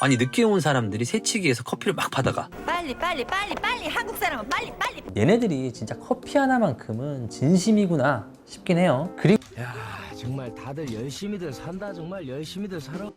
아니 늦게 온 사람들이 새치기에서 커피를 막 받아가. 빨리 한국 사람은 빨리. 얘네들이 진짜 커피 하나만큼은 진심이구나 싶긴 해요. 그리고 야, 정말 다들 열심히들 산다. 정말 열심히들 살아.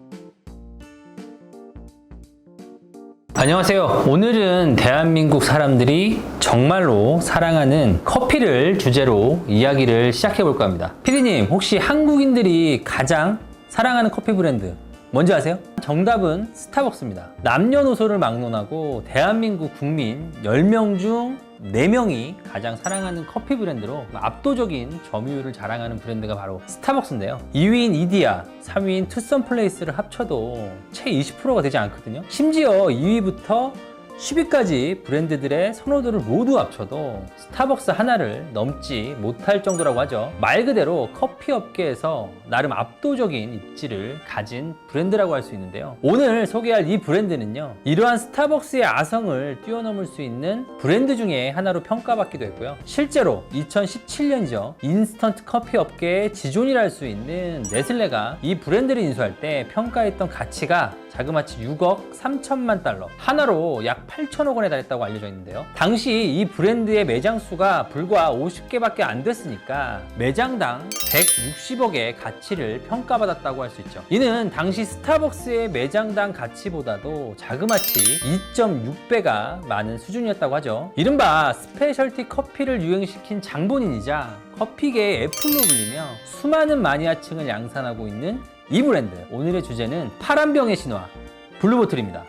안녕하세요. 오늘은 대한민국 사람들이 정말로 사랑하는 커피를 주제로 이야기를 시작해 볼까 합니다. 피디님, 혹시 한국인들이 가장 사랑하는 커피 브랜드 뭔지 아세요? 정답은 스타벅스입니다. 남녀노소를 막론하고 대한민국 국민 10명 중 4명이 가장 사랑하는 커피 브랜드로 압도적인 점유율을 자랑하는 브랜드가 바로 스타벅스인데요. 2위인 이디야, 3위인 투썸플레이스를 합쳐도 채 20%가 되지 않거든요. 심지어 2위부터 10위까지 브랜드들의 선호도를 모두 합쳐도 스타벅스 하나를 넘지 못할 정도라고 하죠. 말 그대로 커피 업계에서 나름 압도적인 입지를 가진 브랜드라고 할 수 있는데요. 오늘 소개할 이 브랜드는요, 이러한 스타벅스의 아성을 뛰어넘을 수 있는 브랜드 중에 하나로 평가받기도 했고요. 실제로 2017년이죠. 인스턴트 커피 업계의 지존이라 할 수 있는 네슬레가 이 브랜드를 인수할 때 평가했던 가치가 자그마치 6억 3천만 달러, 하나로 약 8천억 원에 달했다고 알려져 있는데요. 당시 이 브랜드의 매장 수가 불과 50개밖에 안 됐으니까 매장당 160억의 가치를 평가받았다고 할 수 있죠. 이는 당시 스타벅스의 매장당 가치보다도 자그마치 2.6배가 많은 수준이었다고 하죠. 이른바 스페셜티 커피를 유행시킨 장본인이자 커피계의 애플로 불리며 수많은 마니아층을 양산하고 있는 이 브랜드. 오늘의 주제는 파란 병의 신화, 블루보틀입니다.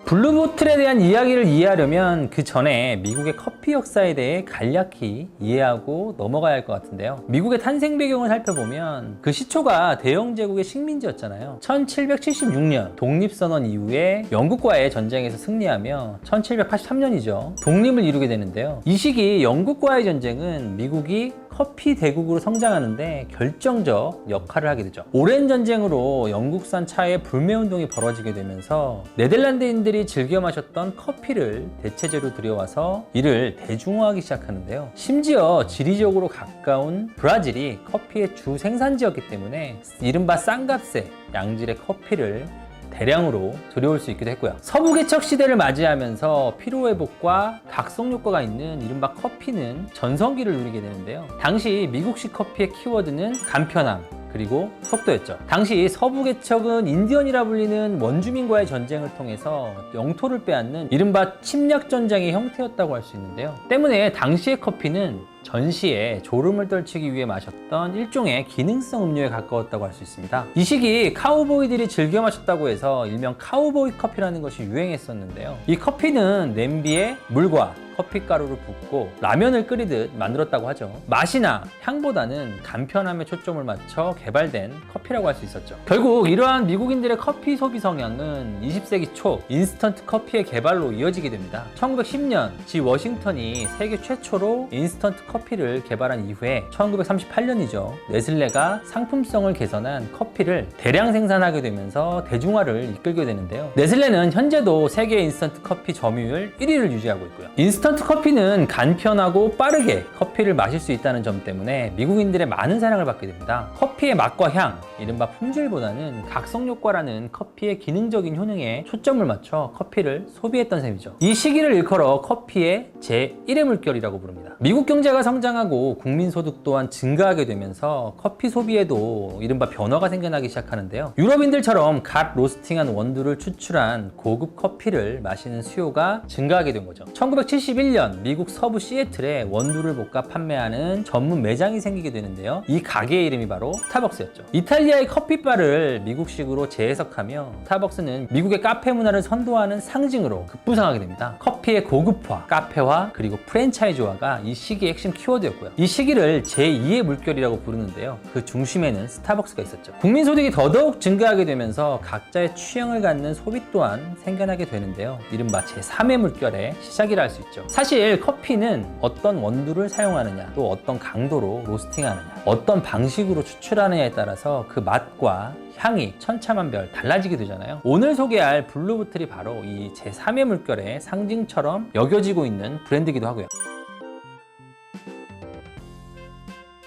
블루보틀에 대한 이야기를 이해하려면 그 전에 미국의 커피 역사에 대해 간략히 이해하고 넘어가야 할 것 같은데요. 미국의 탄생 배경을 살펴보면 그 시초가 대영 제국의 식민지였잖아요. 1776년 독립선언 이후에 영국과의 전쟁에서 승리하며 1783년이죠. 독립을 이루게 되는데요. 이 시기 영국과의 전쟁은 미국이 커피 대국으로 성장하는데 결정적 역할을 하게 되죠. 오랜 전쟁으로 영국산 차의 불매운동이 벌어지게 되면서 네덜란드인들이 즐겨 마셨던 커피를 대체제로 들여와서 이를 대중화하기 시작하는데요. 심지어 지리적으로 가까운 브라질이 커피의 주 생산지였기 때문에 이른바 싼값에 양질의 커피를 대량으로 들여올 수 있기도 했고요. 서부 개척 시대를 맞이하면서 피로회복과 각성 효과가 있는 이른바 커피는 전성기를 누리게 되는데요. 당시 미국식 커피의 키워드는 간편함, 그리고 속도였죠. 당시 서부 개척은 인디언이라 불리는 원주민과의 전쟁을 통해서 영토를 빼앗는 이른바 침략 전쟁의 형태였다고 할 수 있는데요. 때문에 당시의 커피는 전시에 졸음을 떨치기 위해 마셨던 일종의 기능성 음료에 가까웠다고 할 수 있습니다. 이 시기 카우보이들이 즐겨 마셨다고 해서 일명 카우보이 커피라는 것이 유행했었는데요. 이 커피는 냄비에 물과 커피가루를 붓고 라면을 끓이듯 만들었다고 하죠. 맛이나 향보다는 간편함에 초점을 맞춰 개발된 커피라고 할 수 있었죠. 결국 이러한 미국인들의 커피 소비 성향은 20세기 초 인스턴트 커피의 개발로 이어지게 됩니다. 1910년 지 워싱턴이 세계 최초로 인스턴트 커피를 개발한 이후에 1938년이죠. 네슬레가 상품성을 개선한 커피를 대량 생산하게 되면서 대중화를 이끌게 되는데요. 네슬레는 현재도 세계 인스턴트 커피 점유율 1위를 유지하고 있고요. 인스턴트 커피는 간편하고 빠르게 커피를 마실 수 있다는 점 때문에 미국인들의 많은 사랑을 받게 됩니다. 커피의 맛과 향, 이른바 품질보다는 각성 효과라는 커피의 기능적인 효능에 초점을 맞춰 커피를 소비했던 셈이죠. 이 시기를 일컬어 커피의 제1의 물결이라고 부릅니다. 미국 경제가 성장하고 국민소득 또한 증가하게 되면서 커피 소비에도 이른바 변화가 생겨나기 시작하는데요. 유럽인들처럼 갓 로스팅한 원두를 추출한 고급 커피를 마시는 수요가 증가하게 된 거죠. 1971년 미국 서부 시애틀에 원두를 볶아 판매하는 전문 매장이 생기게 되는데요. 이 가게의 이름이 바로 스타벅스였죠. 이탈리아의 커피바를 미국식으로 재해석하며 스타벅스는 미국의 카페 문화를 선도하는 상징으로 급부상하게 됩니다. 커피의 고급화, 카페화, 그리고 프랜차이즈화가 이 시기의 핵심 키워드였고요. 이 시기를 제2의 물결이라고 부르는데요. 그 중심에는 스타벅스가 있었죠. 국민 소득이 더더욱 증가하게 되면서 각자의 취향을 갖는 소비 또한 생겨나게 되는데요. 이른바 제3의 물결의 시작이라 할 수 있죠. 사실 커피는 어떤 원두를 사용하느냐, 또 어떤 강도로 로스팅하느냐, 어떤 방식으로 추출하느냐에 따라서 그 맛과 향이 천차만별 달라지게 되잖아요. 오늘 소개할 블루보틀이 바로 이 제3의 물결의 상징처럼 여겨지고 있는 브랜드이기도 하고요.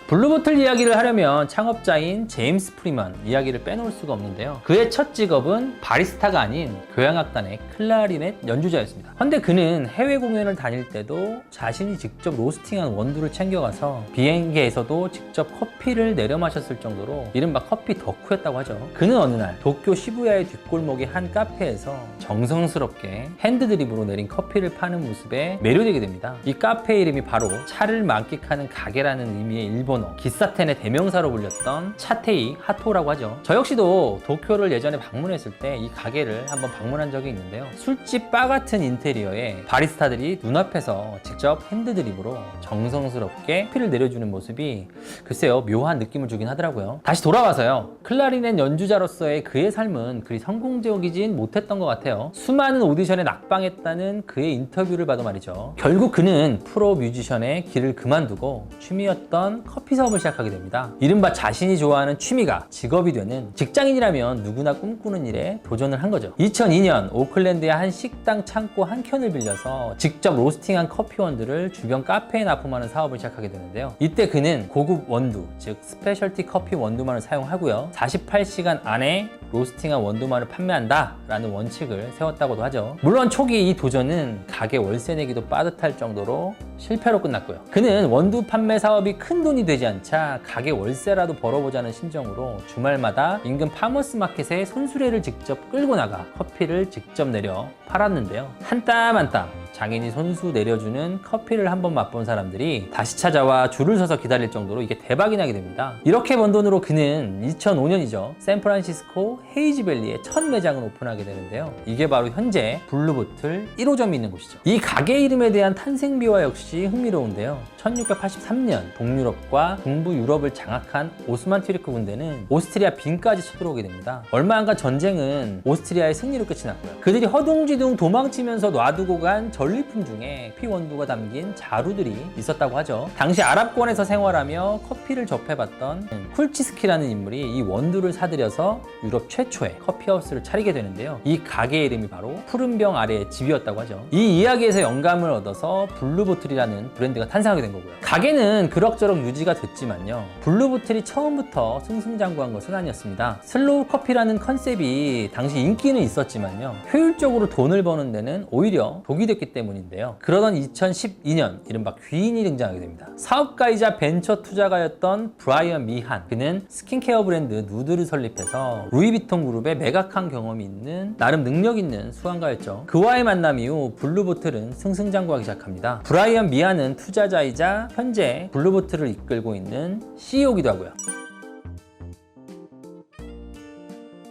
블루보틀 이야기를 하려면 창업자인 제임스 프리먼 이야기를 빼놓을 수가 없는데요. 그의 첫 직업은 바리스타가 아닌 교향악단의 클라리넷 연주자였습니다. 헌데 그는 해외 공연을 다닐 때도 자신이 직접 로스팅한 원두를 챙겨가서 비행기에서도 직접 커피를 내려 마셨을 정도로 이른바 커피 덕후였다고 하죠. 그는 어느 날 도쿄 시부야의 뒷골목의 한 카페에서 정성스럽게 핸드드립으로 내린 커피를 파는 모습에 매료되게 됩니다. 이 카페 이름이 바로 차를 만끽하는 가게라는 의미의 일본어 기사텐의 대명사로 불렸던 차테이 하토라고 하죠. 저 역시도 도쿄를 예전에 방문했을 때 이 가게를 한번 방문한 적이 있는데요. 술집 바 같은 인테리어에 바리스타들이 눈앞에서 직접 핸드드립으로 정성스럽게 커피를 내려주는 모습이 글쎄요 묘한 느낌을 주긴 하더라고요. 다시 돌아와서요. 클라리넷 연주자로서의 그의 삶은 그리 성공적이진 못했던 것 같아요. 수많은 오디션에 낙방했다는 그의 인터뷰를 봐도 말이죠. 결국 그는 프로 뮤지션의 길을 그만두고 취미였던 커피 사업을 시작하게 됩니다. 이른바 자신이 좋아하는 취미가 직업이 되는 직장인이라면 누구나 꿈꾸는 일에 도전을 한 거죠. 2002년 오클랜드의 한 식당 창고 한 켠을 빌려서 직접 로스팅한 커피 원두를 주변 카페에 납품하는 사업을 시작하게 되는데요. 이때 그는 고급 원두, 즉 스페셜티 커피 원두만을 사용하고요. 48시간 안에 로스팅한 원두만을 판매한다 라는 원칙을 세웠다고도 하죠. 물론 초기 이 도전은 가게 월세 내기도 빠듯할 정도로 실패로 끝났고요. 그는 원두 판매 사업이 큰 돈이 되지 않자 가게 월세라도 벌어보자는 심정으로 주말마다 인근 파머스 마켓에 손수레를 직접 끌고 나가 커피를 직접 내려 팔았는데요. 한 땀 한 땀 장인이 손수 내려주는 커피를 한번 맛본 사람들이 다시 찾아와 줄을 서서 기다릴 정도로 이게 대박이 나게 됩니다. 이렇게 번 돈으로 그는 2005년이죠. 샌프란시스코 헤이즈밸리에 첫 매장을 오픈하게 되는데요. 이게 바로 현재 블루보틀 1호점이 있는 곳이죠. 이 가게 이름에 대한 탄생비와 역시 흥미로운데요. 1683년 동유럽과 동부 유럽을 장악한 오스만 튀르크 군대는 오스트리아 빈까지 쳐들어오게 됩니다. 얼마 안 간 전쟁은 오스트리아의 승리로 끝이 났고요. 그들이 허둥지둥 도망치면서 놔두고 간 전리품 중에 커피 원두가 담긴 자루들이 있었다고 하죠. 당시 아랍권에서 생활하며 커피를 접해봤던 쿨치스키라는 인물이 이 원두를 사들여서 유럽 최초의 커피하우스를 차리게 되는데요. 이 가게 이름이 바로 푸른병 아래의 집이었다고 하죠. 이 이야기에서 영감을 얻어서 블루보틀이라는 브랜드가 탄생하게 된 거고요. 가게는 그럭저럭 유지가 됐지만요. 블루보틀이 처음부터 승승장구한 것은 아니었습니다. 슬로우 커피라는 컨셉이 당시 인기는 있었지만요. 효율적으로 돈을 버는 데는 오히려 독이 됐기 때문인데요. 그러던 2012년 이른바 귀인이 등장하게 됩니다. 사업가이자 벤처 투자가였던 브라이언 미한. 그는 스킨케어 브랜드 누드를 설립해서 루이비통 그룹에 매각한 경험이 있는 나름 능력 있는 수강가였죠. 그와의 만남 이후 블루보틀은 승승장구하기 시작합니다. 브라이언 미한은 투자자이자 현재 블루보틀을 이끌고 있는 CEO이기도 하고요.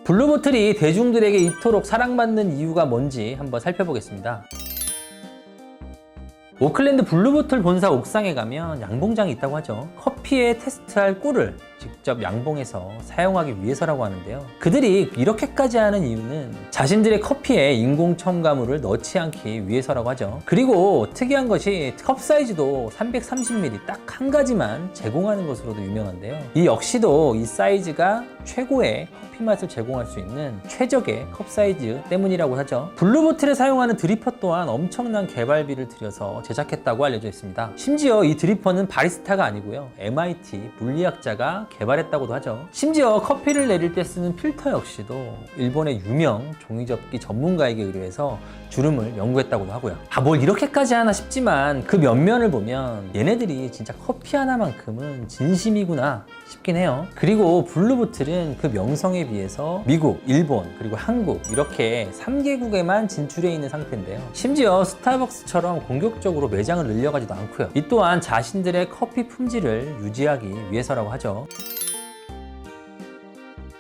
블루보틀이 대중들에게 이토록 사랑받는 이유가 뭔지 한번 살펴보겠습니다. 오클랜드 블루보틀 본사 옥상에 가면 양봉장이 있다고 하죠. 커피에 테스트할 꿀을 직접 양봉해서 사용하기 위해서라고 하는데요. 그들이 이렇게까지 하는 이유는 자신들의 커피에 인공 첨가물을 넣지 않기 위해서라고 하죠. 그리고 특이한 것이 컵 사이즈도 330ml 딱 한 가지만 제공하는 것으로도 유명한데요. 이 역시도 이 사이즈가 최고의 커피 맛을 제공할 수 있는 최적의 컵 사이즈 때문이라고 하죠. 블루보틀에 사용하는 드리퍼 또한 엄청난 개발비를 들여서 제작했다고 알려져 있습니다. 심지어 이 드리퍼는 바리스타가 아니고요. MIT 물리학자가 개발했다고도 하죠. 심지어 커피를 내릴 때 쓰는 필터 역시도 일본의 유명 종이접기 전문가에게 의뢰해서 주름을 연구했다고도 하고요. 뭘 이렇게까지 하나 싶지만 그 면면을 보면 얘네들이 진짜 커피 하나만큼은 진심이구나 싶긴 해요. 그리고 블루보틀은 그 명성에 비해서 미국, 일본, 그리고 한국 이렇게 3개국에만 진출해 있는 상태인데요. 심지어 스타벅스처럼 공격적으로 매장을 늘려가지도 않고요. 이 또한 자신들의 커피 품질을 유지하기 위해서라고 하죠.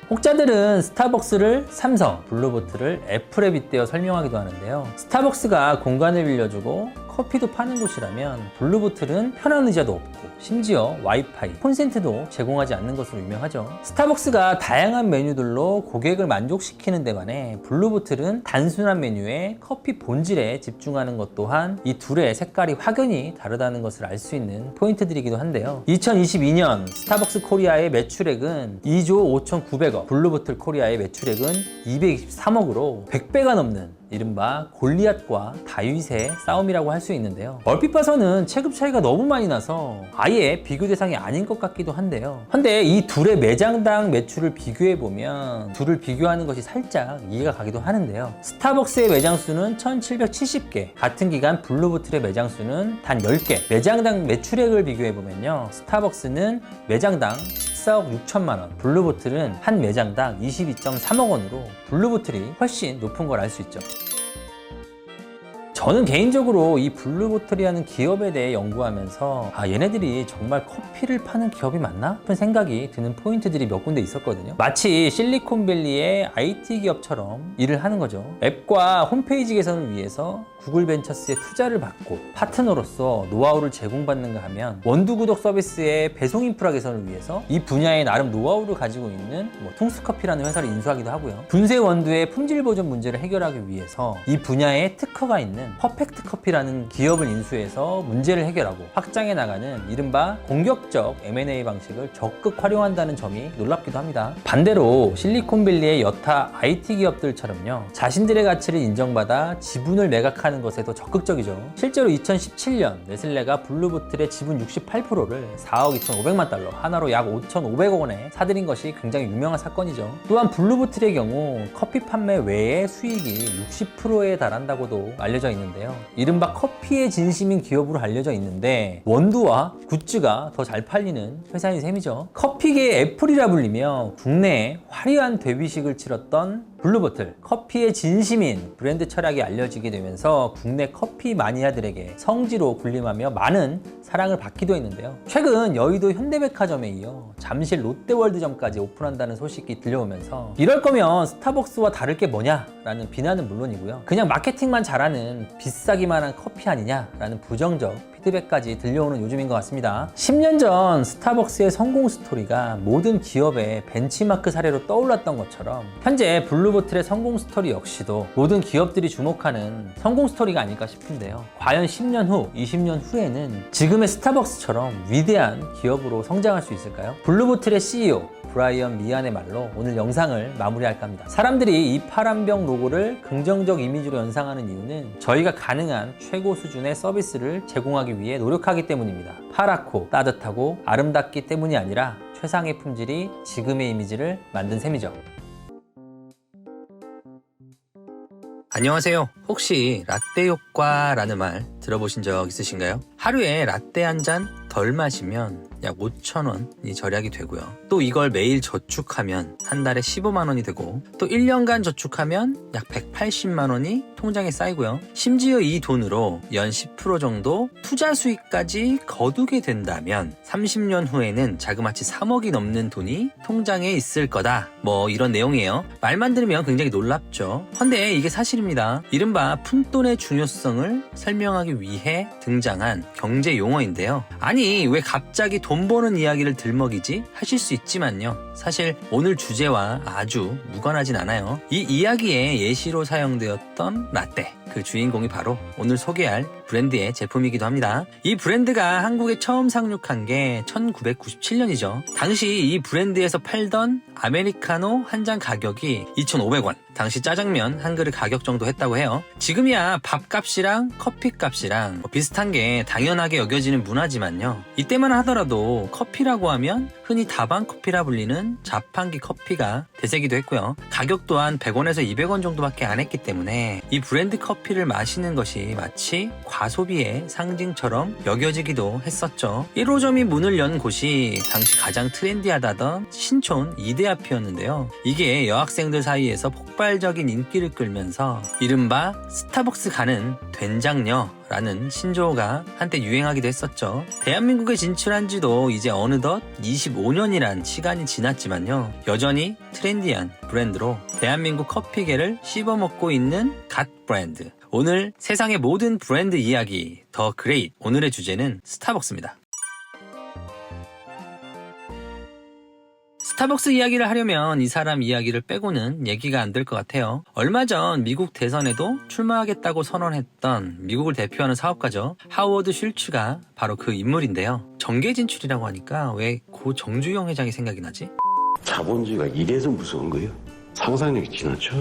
혹자들은 스타벅스를 삼성, 블루보틀을 애플에 빗대어 설명하기도 하는데요. 스타벅스가 공간을 빌려주고 커피도 파는 곳이라면 블루보틀은 편한 의자도 없고 심지어 와이파이, 콘센트도 제공하지 않는 것으로 유명하죠. 스타벅스가 다양한 메뉴들로 고객을 만족시키는 데만에 블루보틀은 단순한 메뉴에 커피 본질에 집중하는 것 또한 이 둘의 색깔이 확연히 다르다는 것을 알 수 있는 포인트들이기도 한데요. 2022년 스타벅스 코리아의 매출액은 2조 5,900억, 블루보틀 코리아의 매출액은 223억으로 100배가 넘는 이른바 골리앗과 다윗의 싸움이라고 할 수 있는데요. 얼핏 봐서는 체급 차이가 너무 많이 나서 아예 비교 대상이 아닌 것 같기도 한데요. 근데 이 둘의 매장당 매출을 비교해보면 둘을 비교하는 것이 살짝 이해가 가기도 하는데요. 스타벅스의 매장 수는 1770개, 같은 기간 블루보틀의 매장 수는 단 10개. 매장당 매출액을 비교해보면요, 스타벅스는 매장당 14억 6천만 원, 블루보틀은 한 매장당 22.3억 원으로 블루보틀이 훨씬 높은 걸 알 수 있죠. 저는 개인적으로 이 블루보틀이라는 기업에 대해 연구하면서 얘네들이 정말 커피를 파는 기업이 맞나? 싶은 생각이 드는 포인트들이 몇 군데 있었거든요. 마치 실리콘밸리의 IT 기업처럼 일을 하는 거죠. 앱과 홈페이지 개선을 위해서 구글 벤처스의 투자를 받고 파트너로서 노하우를 제공받는가 하면 원두 구독 서비스의 배송 인프라 개선을 위해서 이 분야에 나름 노하우를 가지고 있는 퉁스커피라는 회사를 인수하기도 하고요. 분쇄 원두의 품질 보존 문제를 해결하기 위해서 이 분야에 특허가 있는 퍼펙트 커피라는 기업을 인수해서 문제를 해결하고 확장해 나가는 이른바 공격적 M&A 방식을 적극 활용한다는 점이 놀랍기도 합니다. 반대로 실리콘밸리의 여타 IT 기업들처럼요, 자신들의 가치를 인정받아 지분을 매각하는 것에 더 적극적이죠. 실제로 2017년 네슬레가 블루보틀의 지분 68%를 4억 2,500만 달러, 하나로 약 5,500억 원에 사들인 것이 굉장히 유명한 사건이죠. 또한 블루보틀의 경우 커피 판매 외에 수익이 60%에 달한다고도 알려져 있는데요. 이른바 커피의 진심인 기업으로 알려져 있는데 원두와 굿즈가 더 잘 팔리는 회사인 셈이죠. 커피계의 애플이라 불리며 국내에 화려한 데뷔식을 치렀던 블루보틀, 커피의 진심인 브랜드 철학이 알려지게 되면서 국내 커피 마니아들에게 성지로 군림하며 많은 사랑을 받기도 했는데요. 최근 여의도 현대백화점에 이어 잠실 롯데월드점까지 오픈한다는 소식이 들려오면서 이럴 거면 스타벅스와 다를 게 뭐냐? 라는 비난은 물론이고요. 그냥 마케팅만 잘하는 비싸기만 한 커피 아니냐라는 부정적 피드백까지 들려오는 요즘인 것 같습니다. 10년 전 스타벅스의 성공 스토리가 모든 기업의 벤치마크 사례로 떠올랐던 것처럼 현재 블루보틀의 성공 스토리 역시도 모든 기업들이 주목하는 성공 스토리가 아닐까 싶은데요. 과연 10년 후, 20년 후에는 지금의 스타벅스처럼 위대한 기업으로 성장할 수 있을까요? 블루보틀의 CEO 브라이언 미안의 말로 오늘 영상을 마무리할까 합니다. 사람들이 이 파란병 로고를 긍정적 이미지로 연상하는 이유는 저희가 가능한 최고 수준의 서비스를 제공하기 위해 노력하기 때문입니다. 파랗고 따뜻하고 아름답기 때문이 아니라 최상의 품질이 지금의 이미지를 만든 셈이죠. 안녕하세요. 혹시 라떼 효과라는 말 들어보신 적 있으신가요? 하루에 라떼 한 잔 덜 마시면 약 5,000원이 절약이 되고요. 또 이걸 매일 저축하면 한 달에 15만 원이 되고 또 1년간 저축하면 약 180만 원이 통장에 쌓이고요. 심지어 이 돈으로 연 10% 정도 투자 수익까지 거두게 된다면 30년 후에는 자그마치 3억이 넘는 돈이 통장에 있을 거다. 이런 내용이에요. 말만 들으면 굉장히 놀랍죠. 근데 이게 사실입니다. 이른바 푼돈의 중요성을 설명하기 위해 등장한 경제 용어인데요. 아니 왜 갑자기 돈 버는 이야기를 들먹이지? 하실 수 있지만요. 사실 오늘 주제와 아주 무관하진 않아요. 이 이야기의 예시로 사용되었던 라떼, 그 주인공이 바로 오늘 소개할 브랜드의 제품이기도 합니다. 이 브랜드가 한국에 처음 상륙한 게 1997년이죠. 당시 이 브랜드에서 팔던 아메리카노 한 잔 가격이 2,500원. 당시 짜장면 한 그릇 가격 정도 했다고 해요. 지금이야 밥값이랑 커피값이랑 비슷한 게 당연하게 여겨지는 문화지만요. 이때만 하더라도 커피라고 하면 흔히 다방 커피라 불리는 자판기 커피가 대세기도 했고요. 가격 또한 100원에서 200원 정도밖에 안 했기 때문에 이 브랜드 커피를 마시는 것이 마치 과소비의 상징처럼 여겨지기도 했었죠. 1호점이 문을 연 곳이 당시 가장 트렌디하다던 신촌 이대 앞이었는데요. 이게 여학생들 사이에서 폭발적인 인기를 끌면서 이른바 스타벅스 가는 된장녀라는 신조어가 한때 유행하기도 했었죠. 대한민국에 진출한 지도 이제 어느덧 25년이란 시간이 지났지만요. 여전히 트렌디한 브랜드로 대한민국 커피계를 씹어먹고 있는 갓 브랜드. 오늘 세상의 모든 브랜드 이야기 더 그레이트. 오늘의 주제는 스타벅스입니다. 스타벅스 이야기를 하려면 이 사람 이야기를 빼고는 얘기가 안 될 것 같아요. 얼마 전 미국 대선에도 출마하겠다고 선언했던 미국을 대표하는 사업가죠. 하워드 슐츠가 바로 그 인물인데요. 정계 진출이라고 하니까 왜 고 정주영 회장이 생각이 나지? 자본주의가 이래서 무서운 거예요. 상상력이 지나쳐.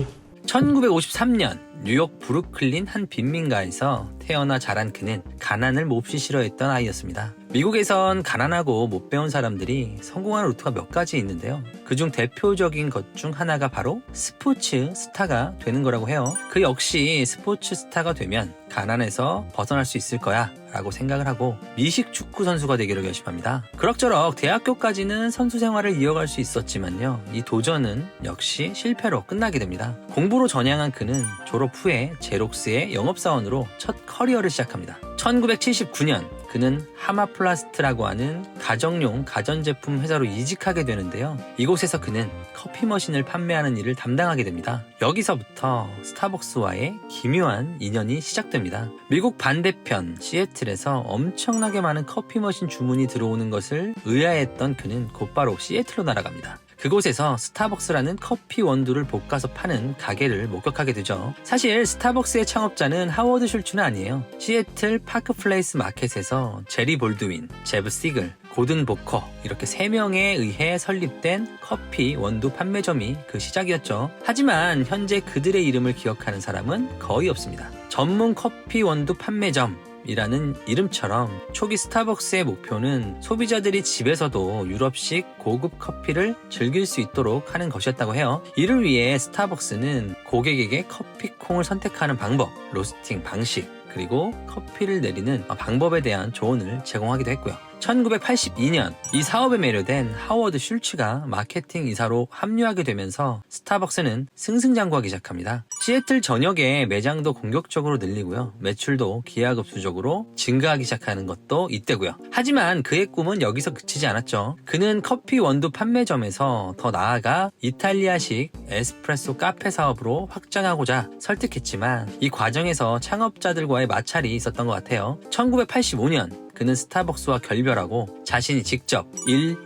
1953년 뉴욕 브루클린 한 빈민가에서 태어나 자란 그는 가난을 몹시 싫어했던 아이였습니다. 미국에선 가난하고 못 배운 사람들이 성공하는 루트가 몇 가지 있는데요. 그중 대표적인 것 중 하나가 바로 스포츠 스타가 되는 거라고 해요. 그 역시 스포츠 스타가 되면 가난에서 벗어날 수 있을 거야 라고 생각을 하고 미식 축구 선수가 되기로 결심합니다. 그럭저럭 대학교까지는 선수 생활을 이어갈 수 있었지만요. 이 도전은 역시 실패로 끝나게 됩니다. 공부로 전향한 그는 졸업 후에 제록스의 영업사원으로 첫 커리어를 시작합니다. 1979년 그는 하마플라스트라고 하는 가정용 가전제품 회사로 이직하게 되는데요. 이곳에서 그는 커피 머신을 판매하는 일을 담당하게 됩니다. 여기서부터 스타벅스와의 기묘한 인연이 시작됩니다. 미국 반대편 시애틀에서 엄청나게 많은 커피 머신 주문이 들어오는 것을 의아해했던 그는 곧바로 시애틀로 날아갑니다. 그곳에서 스타벅스라는 커피 원두를 볶아서 파는 가게를 목격하게 되죠. 사실 스타벅스의 창업자는 하워드 슐츠는 아니에요. 시애틀 파크플레이스 마켓에서 제리 볼드윈, 제브 시글, 고든 보커 이렇게 3명에 의해 설립된 커피 원두 판매점이 그 시작이었죠. 하지만 현재 그들의 이름을 기억하는 사람은 거의 없습니다. 전문 커피 원두 판매점 이라는 이름처럼 초기 스타벅스의 목표는 소비자들이 집에서도 유럽식 고급 커피를 즐길 수 있도록 하는 것이었다고 해요. 이를 위해 스타벅스는 고객에게 커피콩을 선택하는 방법, 로스팅 방식, 그리고 커피를 내리는 방법에 대한 조언을 제공하기도 했고요. 1982년 이 사업에 매료된 하워드 슐츠가 마케팅 이사로 합류하게 되면서 스타벅스는 승승장구하기 시작합니다. 시애틀 전역의 매장도 공격적으로 늘리고요. 매출도 기하급수적으로 증가하기 시작하는 것도 이때고요. 하지만 그의 꿈은 여기서 그치지 않았죠. 그는 커피 원두 판매점에서 더 나아가 이탈리아식 에스프레소 카페 사업으로 확장하고자 설득했지만 이 과정에서 창업자들과의 마찰이 있었던 것 같아요. 1985년 그는 스타벅스와 결별하고 자신이 직접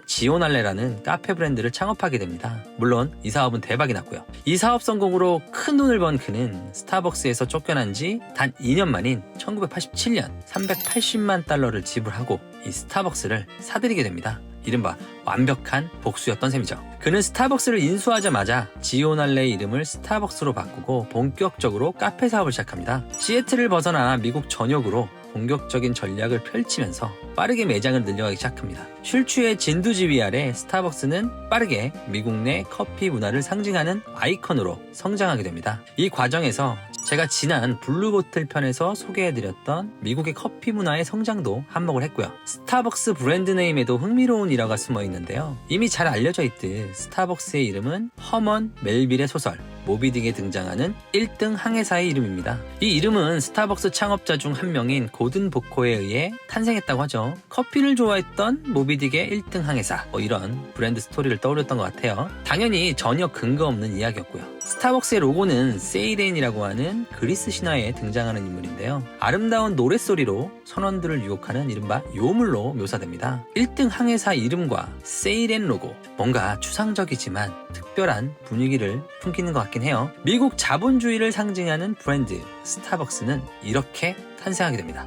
지오날레라는 카페 브랜드를 창업하게 됩니다. 물론 이 사업은 대박이 났고요. 이 사업 성공으로 큰 돈을 번 그는 스타벅스에서 쫓겨난 지 단 2년 만인 1987년 380만 달러를 지불하고 이 스타벅스를 사들이게 됩니다. 이른바 완벽한 복수였던 셈이죠. 그는 스타벅스를 인수하자마자 지오날레의 이름을 스타벅스로 바꾸고 본격적으로 카페 사업을 시작합니다. 시애틀을 벗어나 미국 전역으로 공격적인 전략을 펼치면서 빠르게 매장을 늘려가기 시작합니다. 슐츠의 진두지휘 아래 스타벅스는 빠르게 미국 내 커피 문화를 상징하는 아이콘으로 성장하게 됩니다. 이 과정에서 제가 지난 블루보틀 편에서 소개해드렸던 미국의 커피 문화의 성장도 한몫을 했고요. 스타벅스 브랜드 네임에도 흥미로운 일화가 숨어 있는데요. 이미 잘 알려져 있듯 스타벅스의 이름은 허먼 멜빌의 소설 모비딕에 등장하는 1등 항해사의 이름입니다. 이 이름은 스타벅스 창업자 중 한 명인 고든 보커에 의해 탄생했다고 하죠. 커피를 좋아했던 모비딕의 1등 항해사 이런 브랜드 스토리를 떠올렸던 것 같아요. 당연히 전혀 근거 없는 이야기였고요. 스타벅스의 로고는 세이렌이라고 하는 그리스 신화에 등장하는 인물인데요. 아름다운 노랫소리로 선원들을 유혹하는 이른바 요물로 묘사됩니다. 1등 항해사 이름과 세이렌 로고 뭔가 추상적이지만 특별한 분위기를 풍기는 것 같긴 해요. 미국 자본주의를 상징하는 브랜드 스타벅스는 이렇게 탄생하게 됩니다.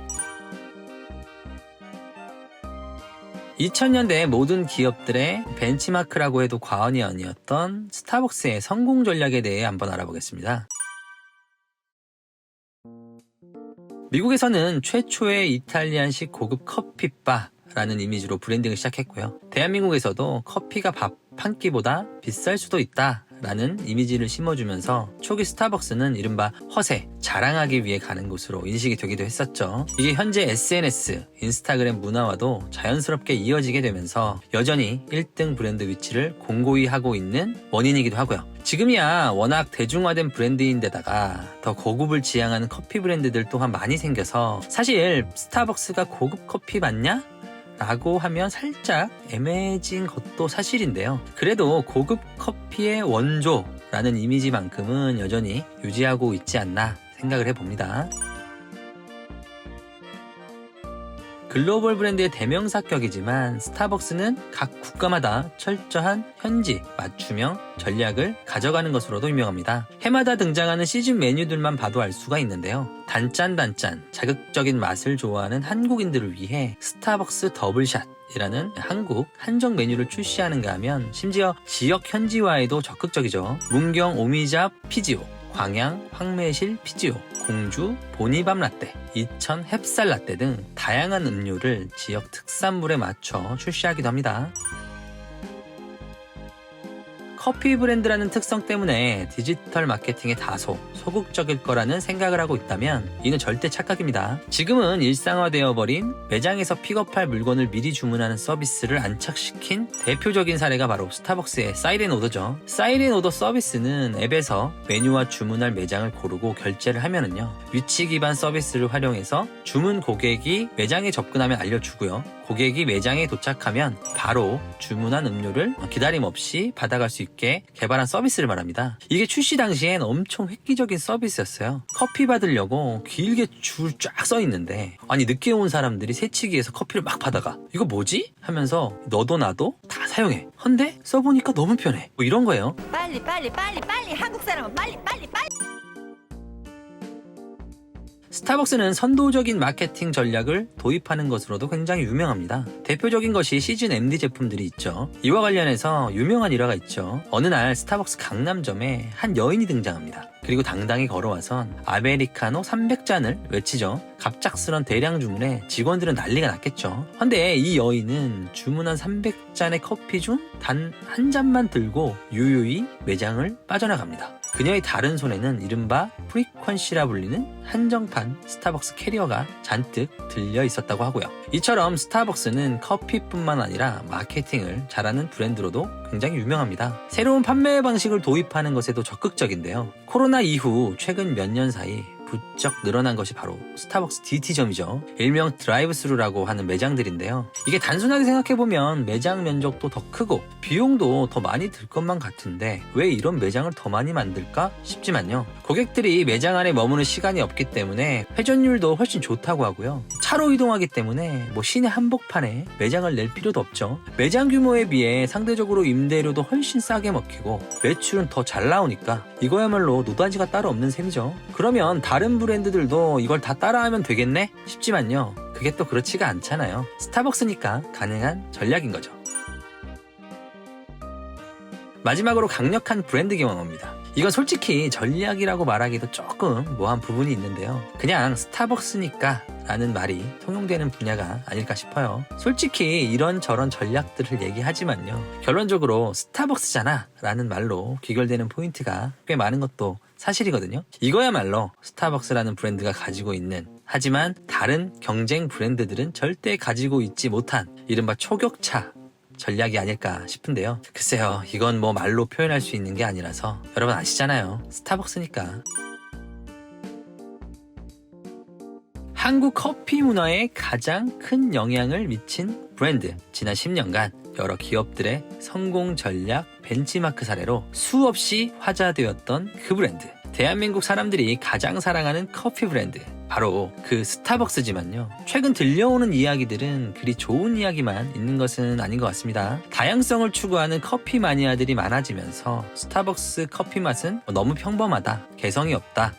2000년대 모든 기업들의 벤치마크라고 해도 과언이 아니었던 스타벅스의 성공 전략에 대해 한번 알아보겠습니다. 미국에서는 최초의 이탈리안식 고급 커피바라는 이미지로 브랜딩을 시작했고요. 대한민국에서도 커피가 밥 한 끼보다 비쌀 수도 있다 라는 이미지를 심어주면서 초기 스타벅스는 이른바 허세, 자랑하기 위해 가는 곳으로 인식이 되기도 했었죠. 이게 현재 SNS, 인스타그램 문화와도 자연스럽게 이어지게 되면서 여전히 1등 브랜드 위치를 공고히 하고 있는 원인이기도 하고요. 지금이야 워낙 대중화된 브랜드인데다가 더 고급을 지향하는 커피 브랜드들 또한 많이 생겨서 사실 스타벅스가 고급 커피 맞냐? 라고 하면 살짝 애매해진 것도 사실인데요. 그래도 고급 커피의 원조라는 이미지만큼은 여전히 유지하고 있지 않나 생각을 해봅니다. 글로벌 브랜드의 대명사격이지만 스타벅스는 각 국가마다 철저한 현지 맞춤형 전략을 가져가는 것으로도 유명합니다. 해마다 등장하는 시즌 메뉴들만 봐도 알 수가 있는데요. 단짠 자극적인 맛을 좋아하는 한국인들을 위해 스타벅스 더블샷 이라는 한국 한정 메뉴를 출시하는가 하면 심지어 지역 현지화에도 적극적이죠. 문경 오미잡 피지오, 광양 황매실 피지오, 공주 보니밤 라떼, 이천 햅쌀 라떼 등 다양한 음료를 지역 특산물에 맞춰 출시하기도 합니다. 커피 브랜드라는 특성 때문에 디지털 마케팅에 다소 소극적일 거라는 생각을 하고 있다면 이는 절대 착각입니다. 지금은 일상화되어 버린 매장에서 픽업할 물건을 미리 주문하는 서비스를 안착시킨 대표적인 사례가 바로 스타벅스의 사이렌 오더죠. 사이렌 오더 서비스는 앱에서 메뉴와 주문할 매장을 고르고 결제를 하면은요, 위치 기반 서비스를 활용해서 주문 고객이 매장에 접근하면 알려주고요, 고객이 매장에 도착하면 바로 주문한 음료를 기다림 없이 받아갈 수 있게 개발한 서비스를 말합니다. 이게 출시 당시엔 엄청 획기적인 서비스였어요. 커피 받으려고 길게 줄 쫙 써 있는데, 아니 늦게 온 사람들이 새치기에서 커피를 막 받아가. 이거 뭐지? 하면서 너도 나도 다 사용해. 헌데 써보니까 너무 편해. 뭐 이런 거예요. 빨리 빨리 빨리 빨리 한국 사람은 빨리 빨리 빨리. 스타벅스는 선도적인 마케팅 전략을 도입하는 것으로도 굉장히 유명합니다. 대표적인 것이 시즌 MD 제품들이 있죠. 이와 관련해서 유명한 일화가 있죠. 어느 날 스타벅스 강남점에 한 여인이 등장합니다. 그리고 당당히 걸어와선 아메리카노 300잔을 외치죠. 갑작스런 대량 주문에 직원들은 난리가 났겠죠. 근데 이 여인은 주문한 300잔의 커피 중 단 한 잔만 들고 유유히 매장을 빠져나갑니다. 그녀의 다른 손에는 이른바 프리퀀시라 불리는 한정판 스타벅스 캐리어가 잔뜩 들려 있었다고 하고요. 이처럼 스타벅스는 커피뿐만 아니라 마케팅을 잘하는 브랜드로도 굉장히 유명합니다. 새로운 판매 방식을 도입하는 것에도 적극적인데요. 코로나 이후 최근 몇 년 사이 부쩍 늘어난 것이 바로 스타벅스 DT점이죠. 일명 드라이브스루라고 하는 매장들인데요. 이게 단순하게 생각해보면 매장 면적도 더 크고 비용도 더 많이 들 것만 같은데 왜 이런 매장을 더 많이 만들까 싶지만요. 고객들이 매장 안에 머무는 시간이 없기 때문에 회전율도 훨씬 좋다고 하고요. 차로 이동하기 때문에 시내 한복판에 매장을 낼 필요도 없죠. 매장 규모에 비해 상대적으로 임대료도 훨씬 싸게 먹히고 매출은 더 잘 나오니까 이거야말로 노다지가 따로 없는 셈이죠. 그러면 다른 브랜드들도 이걸 다 따라하면 되겠네? 싶지만요. 그게 또 그렇지가 않잖아요. 스타벅스니까 가능한 전략인 거죠. 마지막으로 강력한 브랜드 경험입니다. 이건 솔직히 전략이라고 말하기도 조금 모호한 부분이 있는데요. 그냥 스타벅스니까 라는 말이 통용되는 분야가 아닐까 싶어요. 솔직히 이런저런 전략들을 얘기하지만요, 결론적으로 스타벅스잖아 라는 말로 귀결되는 포인트가 꽤 많은 것도 사실이거든요. 이거야말로 스타벅스라는 브랜드가 가지고 있는, 하지만 다른 경쟁 브랜드들은 절대 가지고 있지 못한 이른바 초격차 전략이 아닐까 싶은데요. 글쎄요, 이건 말로 표현할 수 있는 게 아니라서 여러분 아시잖아요. 스타벅스니까. 한국 커피 문화에 가장 큰 영향을 미친 브랜드. 지난 10년간 여러 기업들의 성공 전략 벤치마크 사례로 수없이 화제되었던 그 브랜드. 대한민국 사람들이 가장 사랑하는 커피 브랜드. 바로 그 스타벅스지만요. 최근 들려오는 이야기들은 그리 좋은 이야기만 있는 것은 아닌 것 같습니다. 다양성을 추구하는 커피 마니아들이 많아지면서 스타벅스 커피 맛은 너무 평범하다, 개성이 없다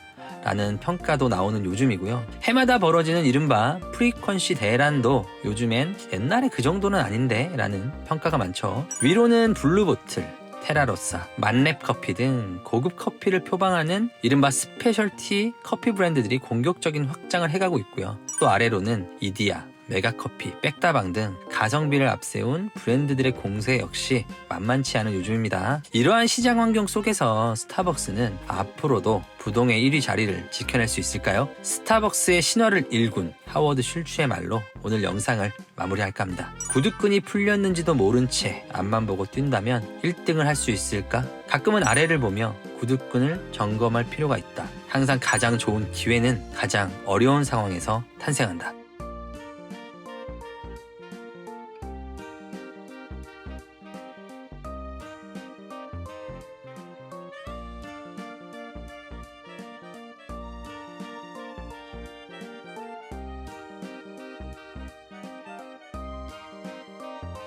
라는 평가도 나오는 요즘이고요. 해마다 벌어지는 이른바 프리퀀시 대란도 요즘엔 옛날에 그 정도는 아닌데 라는 평가가 많죠. 위로는 블루보틀, 테라로사, 만렙 커피 등 고급 커피를 표방하는 이른바 스페셜티 커피 브랜드들이 공격적인 확장을 해가고 있고요. 또 아래로는 이디야, 메가커피, 백다방 등 가성비를 앞세운 브랜드들의 공세 역시 만만치 않은 요즘입니다. 이러한 시장 환경 속에서 스타벅스는 앞으로도 부동의 1위 자리를 지켜낼 수 있을까요? 스타벅스의 신화를 일군 하워드 슐츠의 말로 오늘 영상을 마무리할까 합니다. 구두끈이 풀렸는지도 모른 채 앞만 보고 뛴다면 1등을 할 수 있을까? 가끔은 아래를 보며 구두끈을 점검할 필요가 있다. 항상 가장 좋은 기회는 가장 어려운 상황에서 탄생한다.